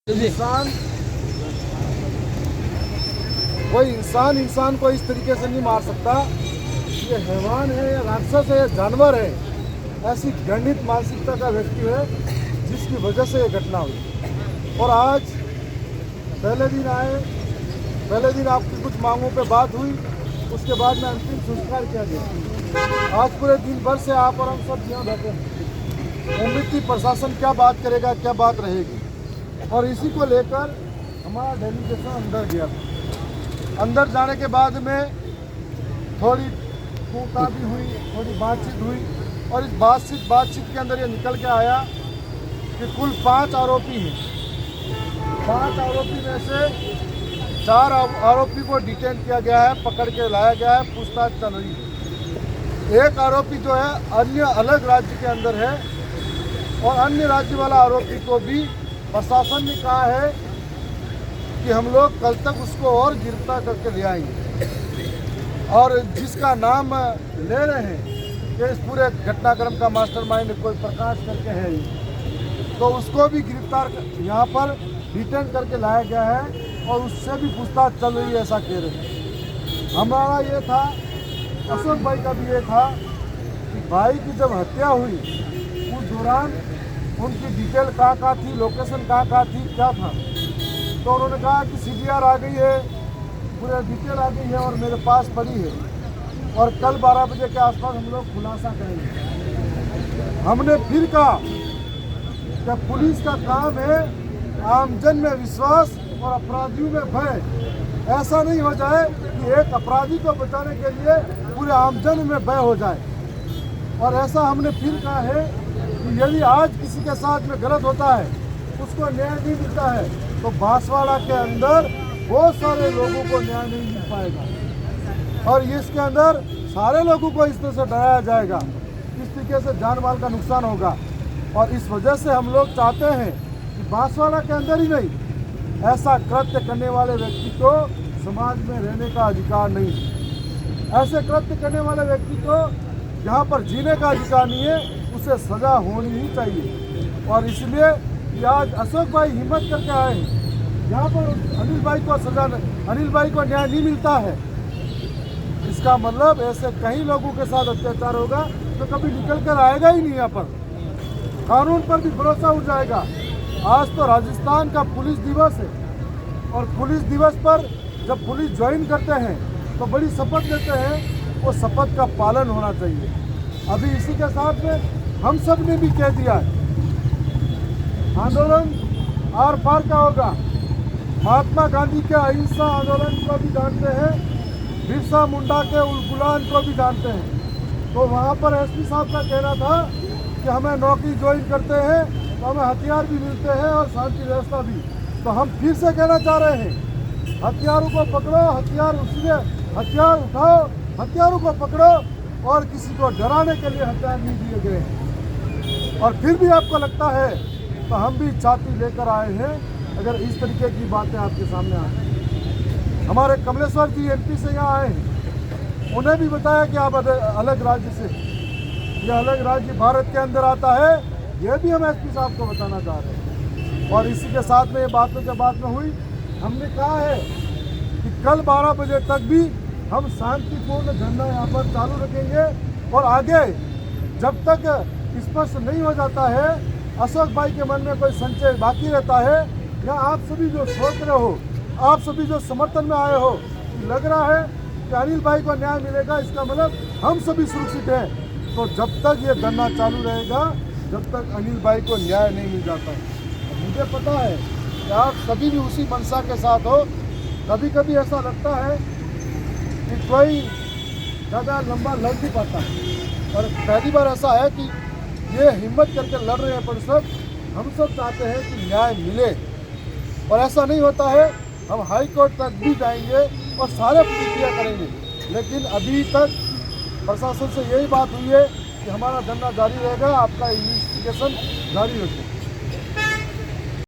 इंसान कोई इंसान को इस तरीके से नहीं मार सकता। ये हैवान है या राक्षस है या जानवर है, ऐसी घृणित मानसिकता का व्यक्ति है जिसकी वजह से ये घटना हुई। और आज पहले दिन आपकी कुछ मांगों पे बात हुई, उसके बाद में अंतिम संस्कार किया गया। आज पूरे दिन भर से आप और हम सब यहाँ बैठे हैं। उम्मीद थी प्रशासन क्या बात करेगा, क्या बात रहेगी, और इसी को लेकर हमारा डेलीगेशन अंदर गया था। अंदर जाने के बाद में थोड़ी पूछताछ भी हुई, थोड़ी बातचीत हुई, और इस बातचीत के अंदर ये निकल के आया कि कुल 5 आरोपी हैं। 5 आरोपी में से 4 आरोपी को डिटेन किया गया है, पकड़ के लाया गया है, पूछताछ चल रही है। एक आरोपी जो है अन्य अलग राज्य के अंदर है, और अन्य राज्य वाला आरोपी को भी प्रशासन ने कहा है कि हम लोग कल तक उसको और गिरफ्तार करके ले आएंगे। और जिसका नाम ले रहे हैं कि इस पूरे घटनाक्रम का मास्टरमाइंड कोई प्रकाश करके है, तो उसको भी गिरफ्तार यहाँ पर डिटेन करके लाया गया है, और उससे भी पूछताछ चल रही है, ऐसा कह रहे हैं। हमारा ये था, अशोक भाई का भी ये था कि भाई की जब हत्या हुई उस दौरान उनकी डिटेल कहाँ थी, लोकेशन कहाँ थी, क्या था। तो उन्होंने कहा कि सीडीआर आ गई है, पूरे डिटेल आ गई है और मेरे पास पड़ी है, और कल 12 बजे के आसपास हम लोग खुलासा करेंगे। हमने फिर कहा कि पुलिस का काम है आमजन में विश्वास और अपराधियों में भय। ऐसा नहीं हो जाए कि एक अपराधी को बचाने के लिए पूरे आमजन में भय हो जाए। और ऐसा हमने फिर कहा है कि यदि आज किसी के साथ में गलत होता है, उसको न्याय नहीं मिलता है, तो बांसवाड़ा के अंदर बहुत सारे लोगों को न्याय नहीं मिल पाएगा, और इसके अंदर सारे लोगों को इस तरह से डराया जाएगा, इस तरीके से जान माल का नुकसान होगा। और इस वजह से हम लोग चाहते हैं कि बांसवाड़ा के अंदर ही नहीं, ऐसा कृत्य करने वाले व्यक्ति को समाज में रहने का अधिकार नहीं है। ऐसे कृत्य करने वाले व्यक्ति को यहाँ पर जीने का अधिकार नहीं है, उसे सजा होनी ही चाहिए। और इसलिए कि आज अशोक भाई हिम्मत करके आए, यहाँ पर अनिल भाई को न्याय नहीं मिलता है, इसका मतलब ऐसे कई लोगों के साथ अत्याचार होगा तो कभी निकल कर आएगा ही नहीं। यहाँ पर कानून पर भी भरोसा उठ जाएगा। आज तो राजस्थान का पुलिस दिवस है, और पुलिस दिवस पर जब पुलिस ज्वाइन करते हैं तो बड़ी शपथ लेते हैं, वो शपथ का पालन होना चाहिए। अभी इसी के साथ में हम सब ने भी कह दिया है, आंदोलन आर पार का होगा। महात्मा गांधी के अहिंसा आंदोलन को भी जानते हैं, बिरसा मुंडा के उलगुलान को भी जानते हैं। तो वहाँ पर एसपी साहब का कहना था कि हमें नौकरी ज्वाइन करते हैं तो हमें हथियार भी मिलते हैं और शांति व्यवस्था भी। तो हम फिर से कहना चाह रहे हैं, हथियारों को पकड़ो, हथियार उठाओ, हथियारों को पकड़ो, और किसी को डराने के लिए हथियार नहीं दिए गए हैं। और फिर भी आपको लगता है तो हम भी छाती लेकर आए हैं, अगर इस तरीके की बातें आपके सामने आए। हमारे कमलेश्वर जी एमपी से यहाँ आए हैं, उन्हें भी बताया कि आप अलग राज्य से, यह अलग राज्य भारत के अंदर आता है, यह भी हम एसपी साहब को बताना चाह रहे हैं। और इसी के साथ में ये बातों के बाद में हुई, हमने कहा है कि कल 12 बजे तक भी हम शांतिपूर्ण धरना यहाँ पर चालू रखेंगे, और आगे जब तक स्पष्ट नहीं हो जाता है, अशोक भाई के मन में कोई संशय बाकी रहता है, या आप सभी जो सोच रहे हो, आप सभी जो समर्थन में आए हो, लग रहा है कि अनिल भाई को न्याय मिलेगा, इसका मतलब हम सभी सुरक्षित हैं, तो जब तक ये धरना चालू रहेगा, जब तक अनिल भाई को न्याय नहीं मिल जाता। मुझे पता है कि आप सभी भी उसी मंशा के साथ हो। कभी कभी ऐसा लगता है कि कोई ज़्यादा लंबा लड़ नहीं पाता, और पहली बार ऐसा है कि ये हिम्मत करके लड़ रहे हैं। पर हम सब चाहते हैं कि न्याय मिले, और ऐसा नहीं होता है, हम हाई कोर्ट तक भी जाएंगे और सारे प्रक्रिया करेंगे। लेकिन अभी तक प्रशासन से यही बात हुई है कि हमारा धरना जारी रहेगा, आपका इन्वेस्टिगेशन जारी रखें।